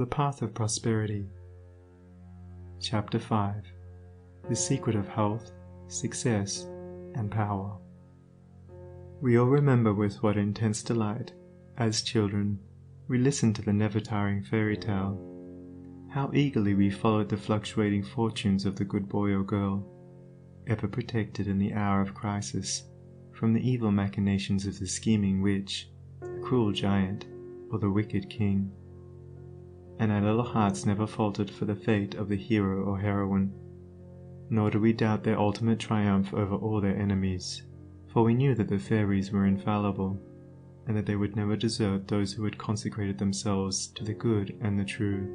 The Path of Prosperity. Chapter 5. The Secret of Health, Success, and Power. We all remember with what intense delight, as children, we listened to the never-tiring fairy tale. How eagerly we followed the fluctuating fortunes of the good boy or girl, ever protected in the hour of crisis from the evil machinations of the scheming witch, the cruel giant, or the wicked king. And our little hearts never faltered for the fate of the hero or heroine, nor do we doubt their ultimate triumph over all their enemies, for we knew that the fairies were infallible, and that they would never desert those who had consecrated themselves to the good and the true.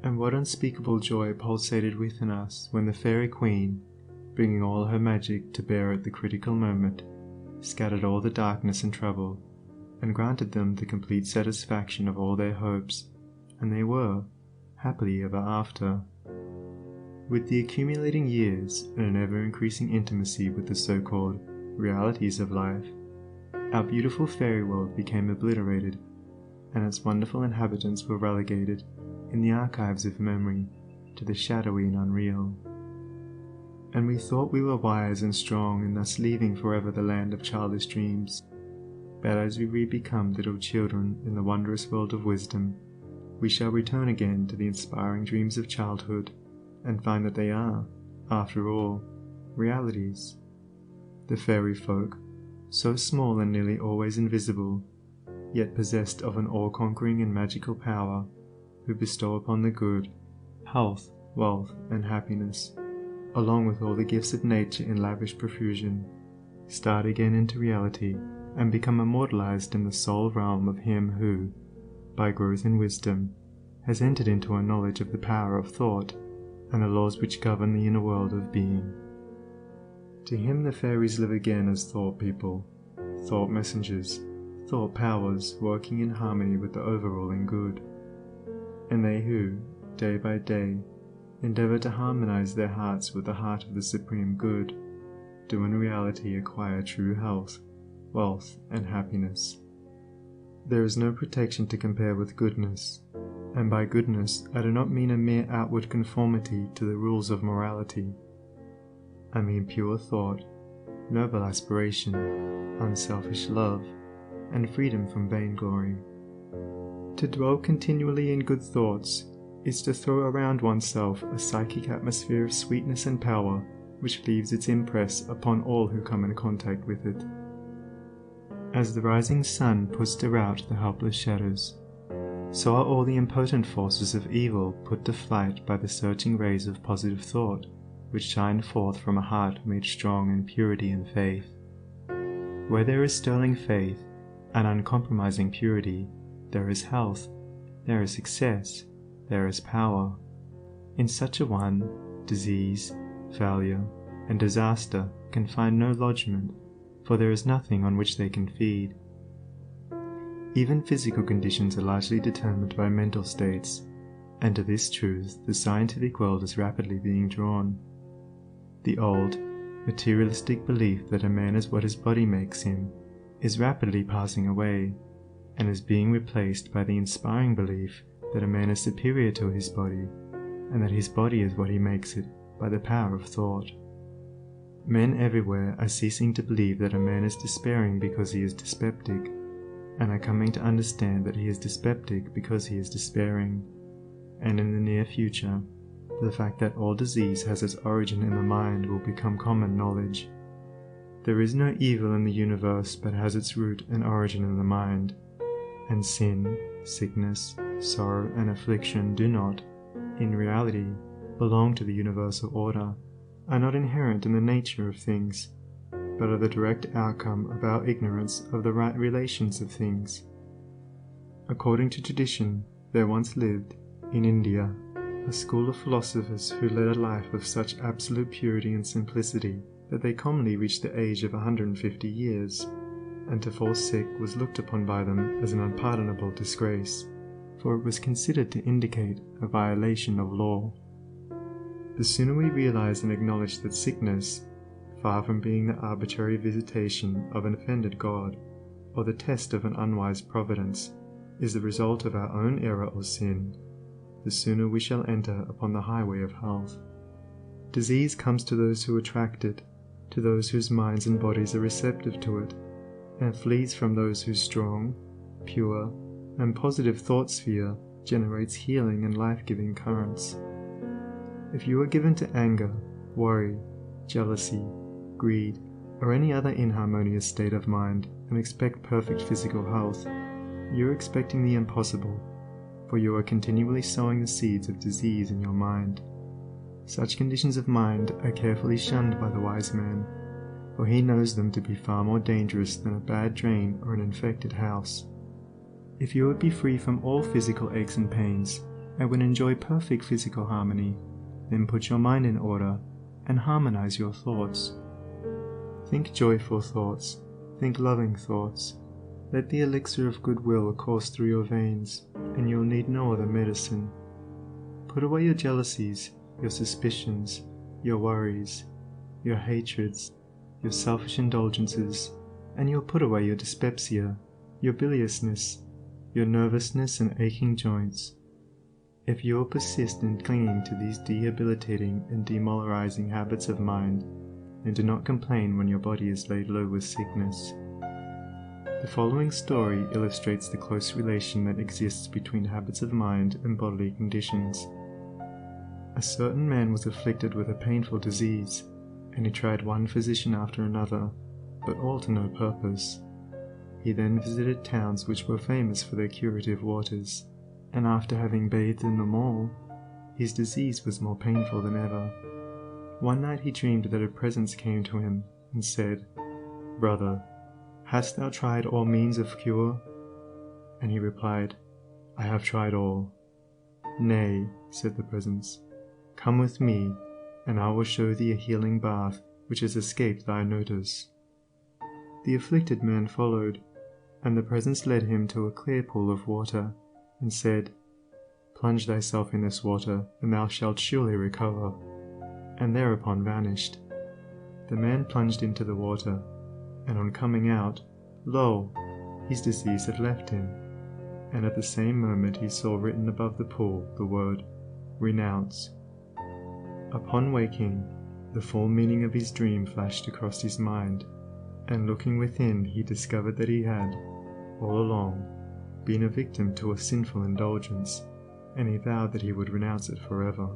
And what unspeakable joy pulsated within us when the fairy queen, bringing all her magic to bear at the critical moment, scattered all the darkness and trouble, and granted them the complete satisfaction of all their hopes, and they were, happily ever after. With the accumulating years and an ever-increasing intimacy with the so-called realities of life, our beautiful fairy world became obliterated, and its wonderful inhabitants were relegated, in the archives of memory, to the shadowy and unreal. And we thought we were wise and strong in thus leaving forever the land of childish dreams. But as we re-become little children in the wondrous world of wisdom, we shall return again to the inspiring dreams of childhood, and find that they are, after all, realities. The fairy folk, so small and nearly always invisible, yet possessed of an all-conquering and magical power, who bestow upon the good, health, wealth, and happiness, along with all the gifts of nature in lavish profusion, start again into reality, and become immortalized in the soul realm of him who, by growth in wisdom, has entered into a knowledge of the power of thought and the laws which govern the inner world of being. To him the fairies live again as thought people, thought messengers, thought powers working in harmony with the overruling good. And they who, day by day, endeavor to harmonize their hearts with the heart of the supreme good, do in reality acquire true health, wealth, and happiness. There is no protection to compare with goodness, and by goodness I do not mean a mere outward conformity to the rules of morality. I mean pure thought, noble aspiration, unselfish love, and freedom from vainglory. To dwell continually in good thoughts is to throw around oneself a psychic atmosphere of sweetness and power which leaves its impress upon all who come in contact with it. As the rising sun puts to rout the helpless shadows, so are all the impotent forces of evil put to flight by the searching rays of positive thought, which shine forth from a heart made strong in purity and faith. Where there is sterling faith and uncompromising purity, there is health, there is success, there is power. In such a one, disease, failure, and disaster can find no lodgment, for there is nothing on which they can feed. Even physical conditions are largely determined by mental states, and to this truth the scientific world is rapidly being drawn. The old, materialistic belief that a man is what his body makes him is rapidly passing away, and is being replaced by the inspiring belief that a man is superior to his body, and that his body is what he makes it by the power of thought. Men everywhere are ceasing to believe that a man is despairing because he is dyspeptic, and are coming to understand that he is dyspeptic because he is despairing. And in the near future, the fact that all disease has its origin in the mind will become common knowledge. There is no evil in the universe but has its root and origin in the mind, and sin, sickness, sorrow, and affliction do not, in reality, belong to the universal order, are not inherent in the nature of things, but are the direct outcome of our ignorance of the right relations of things. According to tradition, there once lived, in India, a school of philosophers who led a life of such absolute purity and simplicity that they commonly reached the age of 150 years, and to fall sick was looked upon by them as an unpardonable disgrace, for it was considered to indicate a violation of law. The sooner we realize and acknowledge that sickness, far from being the arbitrary visitation of an offended God, or the test of an unwise providence, is the result of our own error or sin, the sooner we shall enter upon the highway of health. Disease comes to those who attract it, to those whose minds and bodies are receptive to it, and flees from those whose strong, pure, and positive thought sphere generates healing and life-giving currents. If you are given to anger, worry, jealousy, greed, or any other inharmonious state of mind and expect perfect physical health, you are expecting the impossible, for you are continually sowing the seeds of disease in your mind. Such conditions of mind are carefully shunned by the wise man, for he knows them to be far more dangerous than a bad drain or an infected house. If you would be free from all physical aches and pains, and would enjoy perfect physical harmony, then put your mind in order and harmonize your thoughts. Think joyful thoughts, think loving thoughts. Let the elixir of goodwill course through your veins, and you'll need no other medicine. Put away your jealousies, your suspicions, your worries, your hatreds, your selfish indulgences, and you'll put away your dyspepsia, your biliousness, your nervousness and aching joints. If you will persist in clinging to these debilitating and demoralizing habits of mind, then do not complain when your body is laid low with sickness. The following story illustrates the close relation that exists between habits of mind and bodily conditions. A certain man was afflicted with a painful disease, and he tried one physician after another, but all to no purpose. He then visited towns which were famous for their curative waters, and after having bathed in them all, his disease was more painful than ever. One night he dreamed that a presence came to him and said, "Brother, hast thou tried all means of cure?" And he replied, "I have tried all." "Nay," said the presence, "come with me, and I will show thee a healing bath which has escaped thy notice." The afflicted man followed, and the presence led him to a clear pool of water, and said, "Plunge thyself in this water, and thou shalt surely recover," and thereupon vanished. The man plunged into the water, and on coming out, lo! his disease had left him, and at the same moment he saw written above the pool the word, "Renounce." Upon waking, the full meaning of his dream flashed across his mind, and looking within he discovered that he had, all along, been a victim to a sinful indulgence, and he vowed that he would renounce it forever.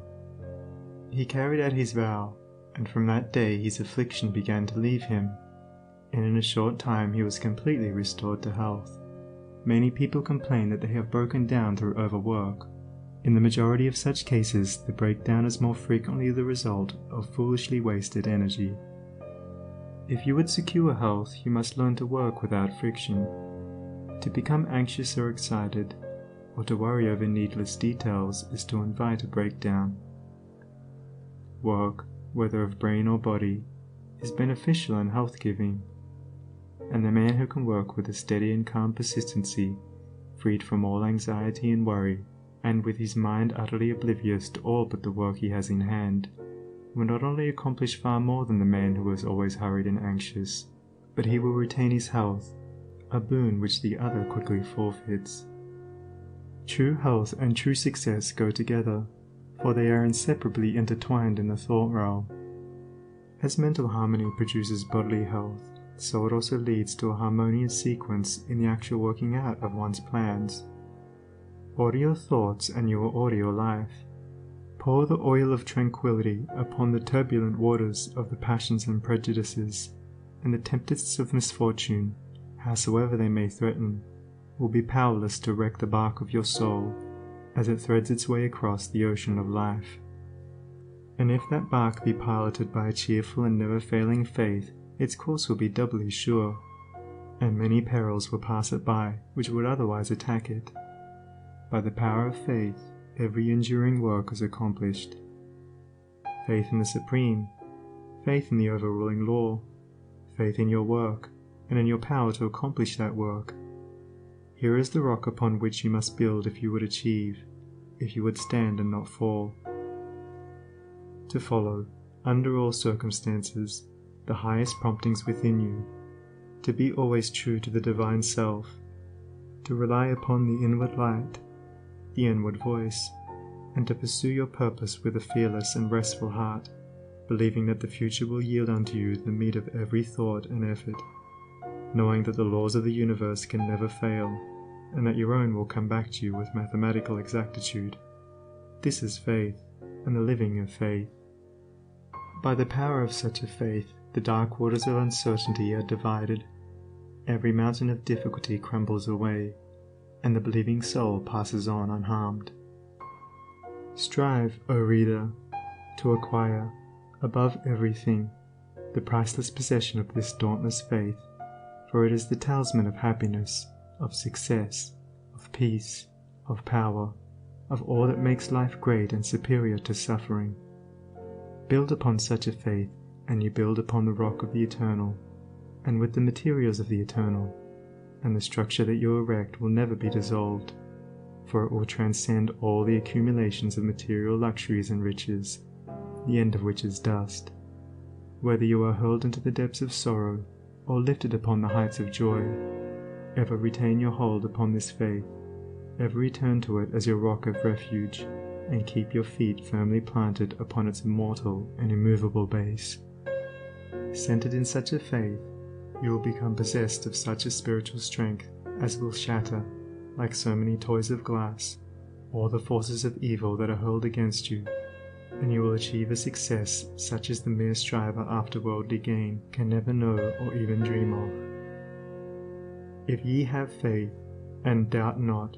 He carried out his vow, and from that day his affliction began to leave him, and in a short time he was completely restored to health. Many people complain that they have broken down through overwork. In the majority of such cases, the breakdown is more frequently the result of foolishly wasted energy. If you would secure health, you must learn to work without friction. To become anxious or excited, or to worry over needless details, is to invite a breakdown. Work, whether of brain or body, is beneficial and health-giving, and the man who can work with a steady and calm persistency, freed from all anxiety and worry, and with his mind utterly oblivious to all but the work he has in hand, will not only accomplish far more than the man who is always hurried and anxious, but he will retain his health, a boon which the other quickly forfeits. True health and true success go together, for they are inseparably intertwined in the thought realm. As mental harmony produces bodily health, so it also leads to a harmonious sequence in the actual working out of one's plans. Order your thoughts and you will order your life. Pour the oil of tranquility upon the turbulent waters of the passions and prejudices, and the tempests of misfortune, howsoever they may threaten, will be powerless to wreck the bark of your soul as it threads its way across the ocean of life. And if that bark be piloted by a cheerful and never-failing faith, its course will be doubly sure, and many perils will pass it by which would otherwise attack it. By the power of faith, every enduring work is accomplished. Faith in the Supreme, faith in the overruling law, faith in your work, and in your power to accomplish that work. Here is the rock upon which you must build if you would achieve, if you would stand and not fall. To follow, under all circumstances, the highest promptings within you, to be always true to the divine self, to rely upon the inward light, the inward voice, and to pursue your purpose with a fearless and restful heart, believing that the future will yield unto you the meed of every thought and effort, knowing that the laws of the universe can never fail, and that your own will come back to you with mathematical exactitude. This is faith, and the living of faith. By the power of such a faith, the dark waters of uncertainty are divided, every mountain of difficulty crumbles away, and the believing soul passes on unharmed. Strive, O reader, to acquire, above everything, the priceless possession of this dauntless faith, for it is the talisman of happiness, of success, of peace, of power, of all that makes life great and superior to suffering. Build upon such a faith, and you build upon the rock of the eternal, and with the materials of the eternal, and the structure that you erect will never be dissolved, for it will transcend all the accumulations of material luxuries and riches, the end of which is dust. Whether you are hurled into the depths of sorrow, or lifted upon the heights of joy, ever retain your hold upon this faith, ever return to it as your rock of refuge, and keep your feet firmly planted upon its immortal and immovable base. Centered in such a faith, you will become possessed of such a spiritual strength as will shatter, like so many toys of glass, all the forces of evil that are hurled against you, and you will achieve a success such as the mere striver after worldly gain can never know or even dream of. If ye have faith, and doubt not,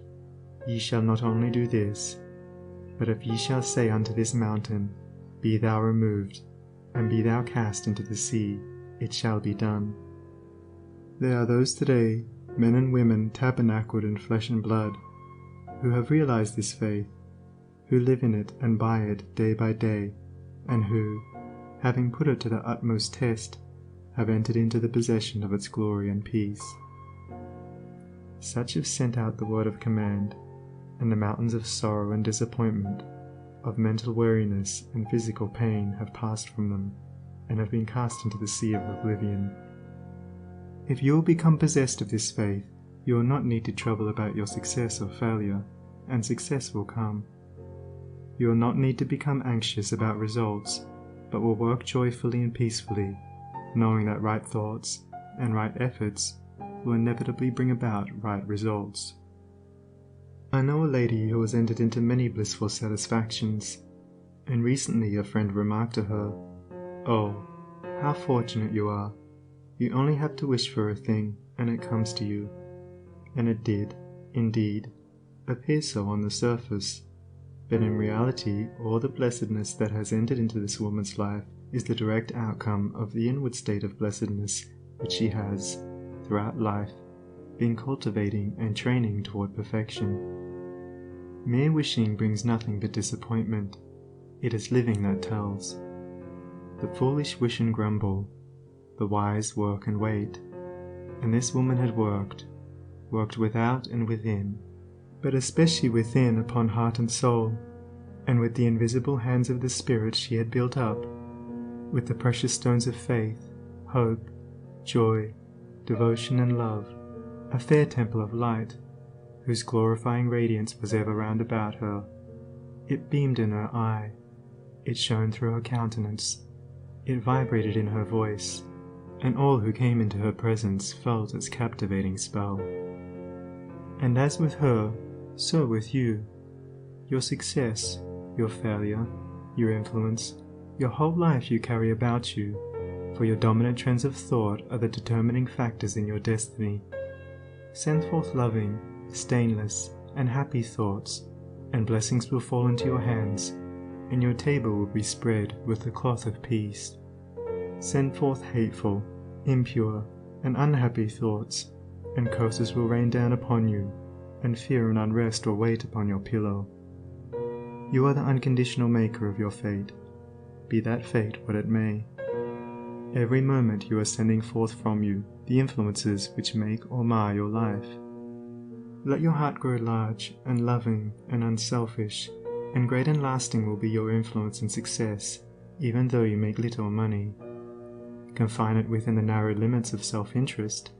ye shall not only do this, but if ye shall say unto this mountain, Be thou removed, and be thou cast into the sea, it shall be done. There are those today, men and women tabernacled in flesh and blood, who have realized this faith, who live in it and by it day by day, and who, having put it to the utmost test, have entered into the possession of its glory and peace. Such have sent out the word of command, and the mountains of sorrow and disappointment, of mental weariness and physical pain have passed from them, and have been cast into the sea of oblivion. If you will become possessed of this faith, you will not need to trouble about your success or failure, and success will come. You will not need to become anxious about results, but will work joyfully and peacefully, knowing that right thoughts and right efforts will inevitably bring about right results. I know a lady who has entered into many blissful satisfactions, and recently a friend remarked to her, "Oh, how fortunate you are! You only have to wish for a thing, and it comes to you." And it did, indeed, appear so on the surface, but in reality all the blessedness that has entered into this woman's life is the direct outcome of the inward state of blessedness which she has, throughout life, been cultivating and training toward perfection. Mere wishing brings nothing but disappointment. It is living that tells. The foolish wish and grumble, the wise work and wait, and this woman had worked without and within, but especially within upon heart and soul, and with the invisible hands of the Spirit she had built up, with the precious stones of faith, hope, joy, devotion and love, a fair temple of light, whose glorifying radiance was ever round about her. It beamed in her eye, it shone through her countenance, it vibrated in her voice, and all who came into her presence felt its captivating spell. And as with her, so with you. Your success, your failure, your influence, your whole life you carry about you, for your dominant trends of thought are the determining factors in your destiny. Send forth loving, stainless, and happy thoughts, and blessings will fall into your hands, and your table will be spread with the cloth of peace. Send forth hateful, impure, and unhappy thoughts, and curses will rain down upon you, and fear and unrest will wait upon your pillow. You are the unconditional maker of your fate, be that fate what it may. Every moment you are sending forth from you the influences which make or mar your life. Let your heart grow large and loving and unselfish, and great and lasting will be your influence and success, even though you make little money. Confine it within the narrow limits of self-interest,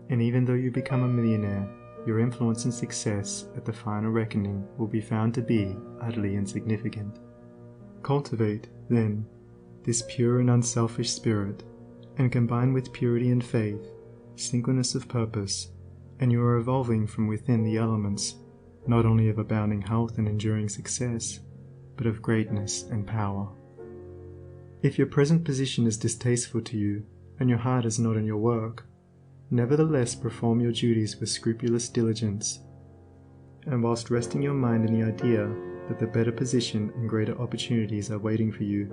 and even though you become a millionaire, your influence and success at the final reckoning will be found to be utterly insignificant. Cultivate, then, this pure and unselfish spirit, and combine with purity and faith, singleness of purpose, and you are evolving from within the elements, not only of abounding health and enduring success, but of greatness and power. If your present position is distasteful to you, and your heart is not in your work, nevertheless perform your duties with scrupulous diligence, and whilst resting your mind in the idea that the better position and greater opportunities are waiting for you,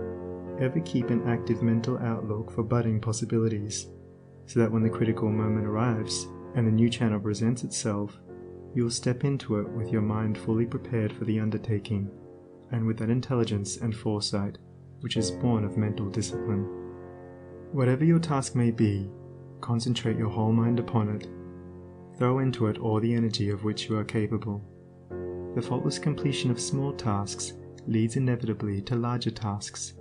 ever keep an active mental outlook for budding possibilities, so that when the critical moment arrives and the new channel presents itself, you will step into it with your mind fully prepared for the undertaking, and with that intelligence and foresight which is born of mental discipline. Whatever your task may be, concentrate your whole mind upon it. Throw into it all the energy of which you are capable. The faultless completion of small tasks leads inevitably to larger tasks.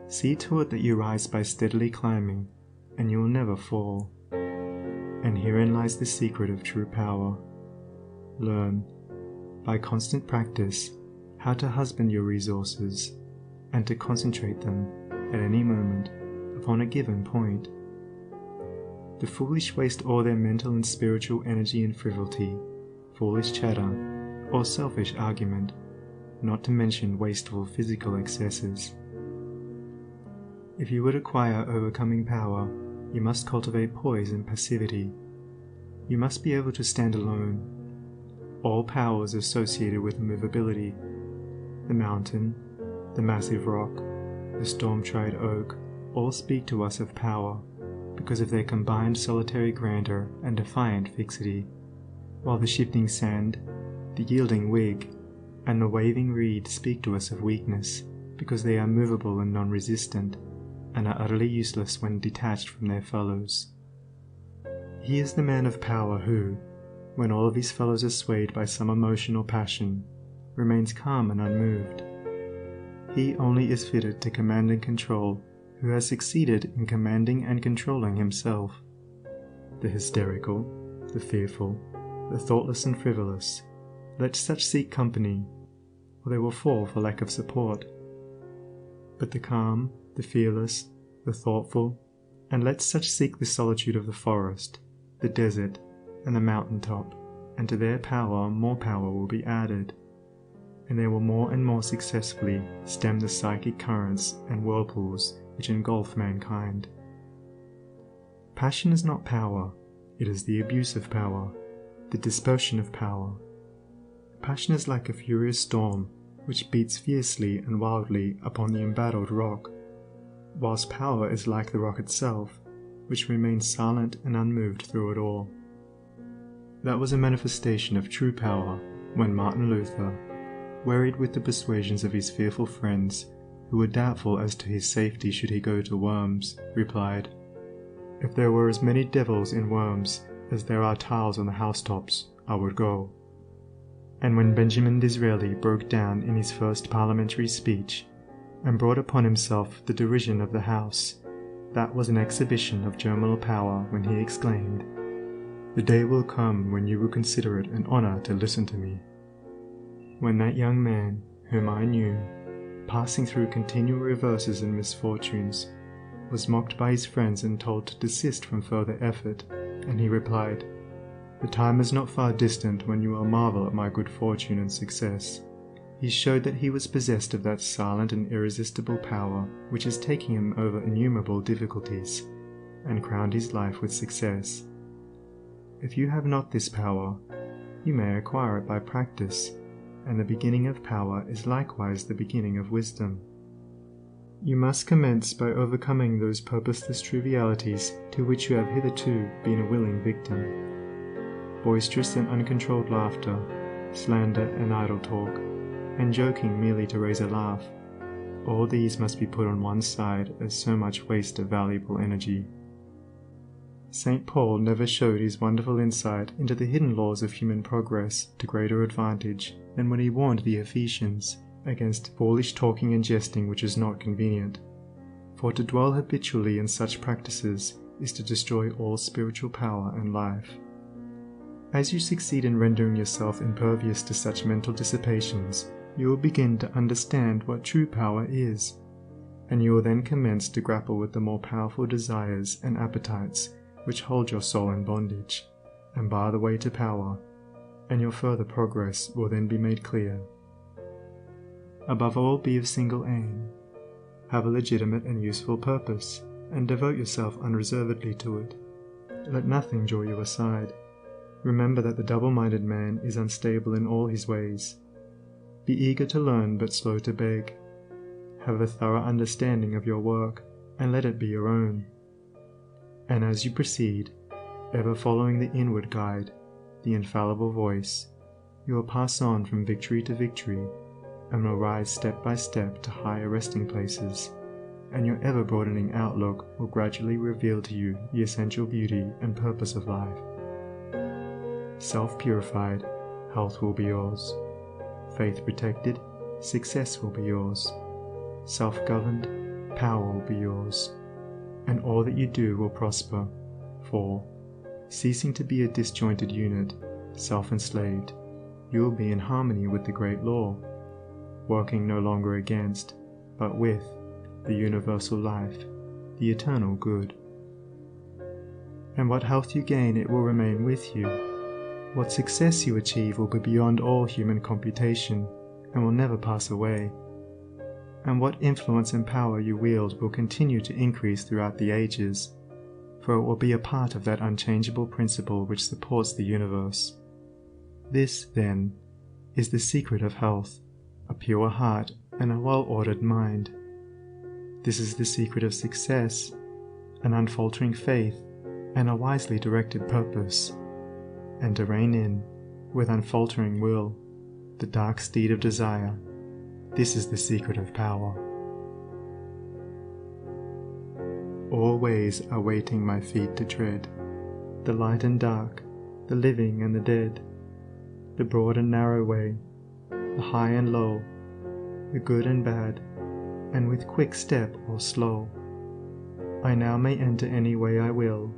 See to it that you rise by steadily climbing, and you will never fall. And herein lies the secret of true power. Learn, by constant practice, how to husband your resources, and to concentrate them, at any moment, upon a given point. The foolish waste all their mental and spiritual energy in frivolity, foolish chatter, or selfish argument, not to mention wasteful physical excesses. If you would acquire overcoming power, you must cultivate poise and passivity. You must be able to stand alone. All power is associated with immovability. The mountain, the massive rock, the storm-tried oak, all speak to us of power, because of their combined solitary grandeur and defiant fixity, while the shifting sand, the yielding twig, and the waving reed speak to us of weakness, because they are movable and non-resistant, and are utterly useless when detached from their fellows. He is the man of power who, when all of his fellows are swayed by some emotion or passion, remains calm and unmoved. He only is fitted to command and control who has succeeded in commanding and controlling himself. The hysterical, the fearful, the thoughtless and frivolous, let such seek company, or they will fall for lack of support. But the calm, the fearless, the thoughtful, and let such seek the solitude of the forest, the desert, and the mountain top, and to their power more power will be added, and they will more and more successfully stem the psychic currents and whirlpools which engulf mankind. Passion is not power, it is the abuse of power, the dispersion of power. Passion is like a furious storm which beats fiercely and wildly upon the embattled rock, whilst power is like the rock itself, which remains silent and unmoved through it all. That was a manifestation of true power when Martin Luther, wearied with the persuasions of his fearful friends, who were doubtful as to his safety should he go to Worms, replied, "If there were as many devils in Worms as there are tiles on the housetops, I would go." And when Benjamin Disraeli broke down in his first parliamentary speech, and brought upon himself the derision of the House, that was an exhibition of germinal power when he exclaimed, "The day will come when you will consider it an honour to listen to me." When that young man, whom I knew, passing through continual reverses and misfortunes, was mocked by his friends and told to desist from further effort, and he replied, "The time is not far distant when you will marvel at my good fortune and success," he showed that he was possessed of that silent and irresistible power which is taking him over innumerable difficulties, and crowned his life with success. If you have not this power, you may acquire it by practice, and the beginning of power is likewise the beginning of wisdom. You must commence by overcoming those purposeless trivialities to which you have hitherto been a willing victim. Boisterous and uncontrolled laughter, slander and idle talk, and joking merely to raise a laugh, all these must be put on one side as so much waste of valuable energy. St. Paul never showed his wonderful insight into the hidden laws of human progress to greater advantage than when he warned the Ephesians against foolish talking and jesting which is not convenient. For to dwell habitually in such practices is to destroy all spiritual power and life. As you succeed in rendering yourself impervious to such mental dissipations, you will begin to understand what true power is, and you will then commence to grapple with the more powerful desires and appetites which hold your soul in bondage, and bar the way to power, and your further progress will then be made clear. Above all, be of single aim. Have a legitimate and useful purpose, and devote yourself unreservedly to it. Let nothing draw you aside. Remember that the double-minded man is unstable in all his ways. Be eager to learn but slow to beg. Have a thorough understanding of your work, and let it be your own. And as you proceed, ever following the inward guide, the infallible voice, you will pass on from victory to victory, and will rise step by step to higher resting places, and your ever-broadening outlook will gradually reveal to you the essential beauty and purpose of life. Self-purified, health will be yours. Faith-protected, success will be yours. Self-governed, power will be yours. And all that you do will prosper, for, ceasing to be a disjointed unit, self-enslaved, you will be in harmony with the great law, working no longer against, but with, the universal life, the eternal good. And what health you gain, it will remain with you. What success you achieve will be beyond all human computation, and will never pass away. And what influence and power you wield will continue to increase throughout the ages, for it will be a part of that unchangeable principle which supports the universe. This, then, is the secret of health, a pure heart and a well-ordered mind. This is the secret of success, an unfaltering faith and a wisely directed purpose, and to rein in, with unfaltering will, the dark steed of desire. This is the secret of power. All ways are waiting my feet to tread, the light and dark, the living and the dead, the broad and narrow way, the high and low, the good and bad, and with quick step or slow, I now may enter any way I will,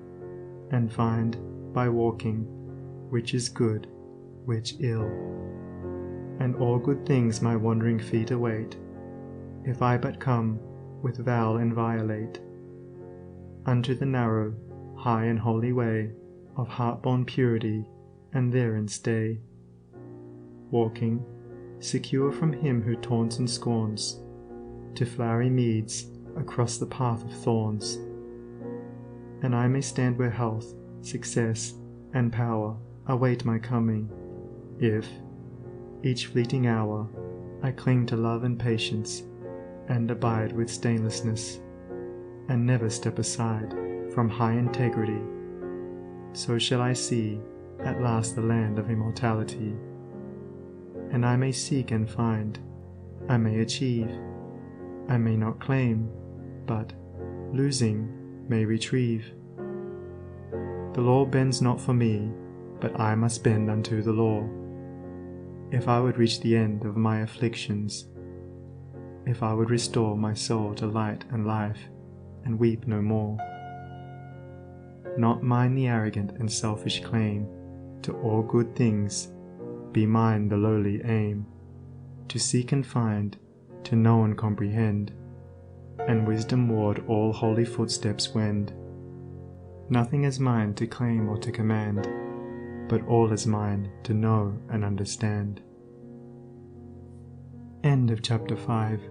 and find, by walking, which is good, which ill. And all good things my wandering feet await, if I but come, with vow inviolate, unto the narrow, high and holy way of heart-born purity, and therein stay, walking, secure from him who taunts and scorns, to flowery meads across the path of thorns. And I may stand where health, success, and power await my coming, if, each fleeting hour, I cling to love and patience, and abide with stainlessness, and never step aside from high integrity. So shall I see at last the land of immortality, and I may seek and find, I may achieve, I may not claim, but, losing, may retrieve. The law bends not for me, but I must bend unto the law, if I would reach the end of my afflictions, if I would restore my soul to light and life, and weep no more. Not mine the arrogant and selfish claim to all good things, be mine the lowly aim, to seek and find, to know and comprehend, and wisdom-ward all holy footsteps wend. Nothing is mine to claim or to command, but all is mine to know and understand. End of chapter 5.